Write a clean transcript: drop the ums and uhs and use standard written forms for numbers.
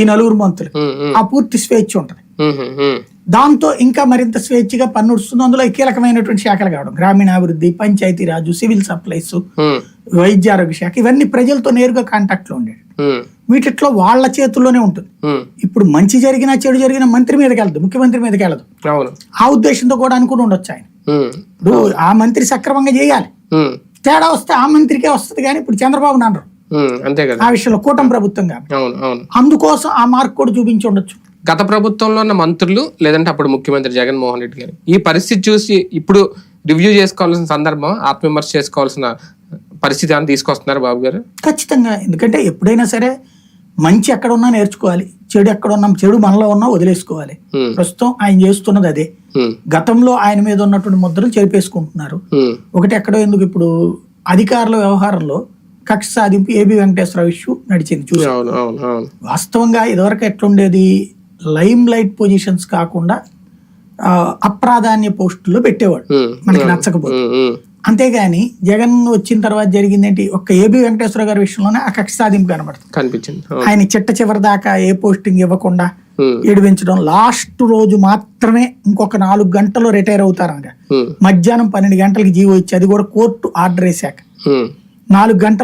ఈ నలుగురు మంత్రులు ఆ పూర్తి స్వేచ్ఛ ఉంటది. దాంతో ఇంకా మరింత స్వేచ్ఛగా పన్నుడుస్తుంది. అందులో కీలకమైనటువంటి శాఖలు కావడం గ్రామీణాభివృద్ధి, పంచాయతీరాజు, సివిల్ సప్లైస్, వైద్య ఆరోగ్య శాఖ, ఇవన్నీ ప్రజలతో నేరుగా కాంటాక్ట్ లో ఉండేది. వీటిలో వాళ్ళ చేతుల్లోనే ఉంటుంది. ఇప్పుడు మంచి జరిగినా చెడు జరిగినా మంత్రి మీదకి వెళ్దు, ముఖ్యమంత్రి మీదకి వెళ్ళదు. ఆ ఉద్దేశంతో కూడా అనుకుని ఉండొచ్చు ఆయన. ఇప్పుడు ఆ మంత్రి సక్రమంగా చేయాలి, తేడా వస్తే ఆ మంత్రికే వస్తుంది. కానీ ఇప్పుడు చంద్రబాబు నాయుడు అంతే కదా ఆ విషయంలో కూటమి ప్రభుత్వం కాబట్టి అందుకోసం ఆ మార్క్ కూడా చూపించి ఉండొచ్చు. గత ప్రభుత్వంలో ఉన్న మంత్రులు లేదంటే అప్పుడు ముఖ్యమంత్రి జగన్మోహన్ రెడ్డి గారు ఈ పరిస్థితి చూసి ఇప్పుడు రివ్యూ చేసుకోవాల్సిన సందర్భం, ఆత్మవిమర్శ చేసుకోవాల్సిన పరిస్థితి అని తీసుకొస్తున్నారు బాబు గారు. ఖచ్చితంగా. ఎందుకంటే ఎప్పుడైనా సరే మంచి ఎక్కడ ఉన్నా నేర్చుకోవాలి, చెడు ఎక్కడ ఉన్నా, చెడు మనలో ఉన్నా వదిలేసుకోవాలి. ప్రస్తుతం ఆయన చేస్తున్నది అదే. గతంలో ఆయన మీద ఉన్నటువంటి ముద్రలు చెరిపేసుకుంటున్నారు. ఒకటి ఎక్కడో ఎందుకు ఇప్పుడు అధికారుల వ్యవహారంలో కక్ష సాధింపు ఏబి వెంకటేశ్వరరావు ఇష్యూ నడిచింది చూసి. వాస్తవంగా ఇదివరకు ఎట్లుండేది, లైమ్ లైట్ పొజిషన్స్ కాకుండా అప్రాధాన్య పోస్టుల్లో పెట్టేవాడు మనకి నచ్చకపోతే. అంతేగాని జగన్ వచ్చిన తర్వాత జరిగింది ఏంటి, ఒక్క ఏబి వెంకటేశ్వర గారి విషయంలోనే ఆ కక్ష సాధింపు కనిపించింది. ఆయన చిట్ట చివరి దాకా ఏ పోస్టింగ్ ఇవ్వకుండా ఏడిపించడం, లాస్ట్ రోజు మాత్రమే ఇంకొక 4 గంటలు రిటైర్ అవుతారనగా మధ్యాహ్నం 12 గంటలకి జీవో ఇచ్చి, అది కూడా కోర్టు ఆర్డర్ వేసాక 4 గంటలు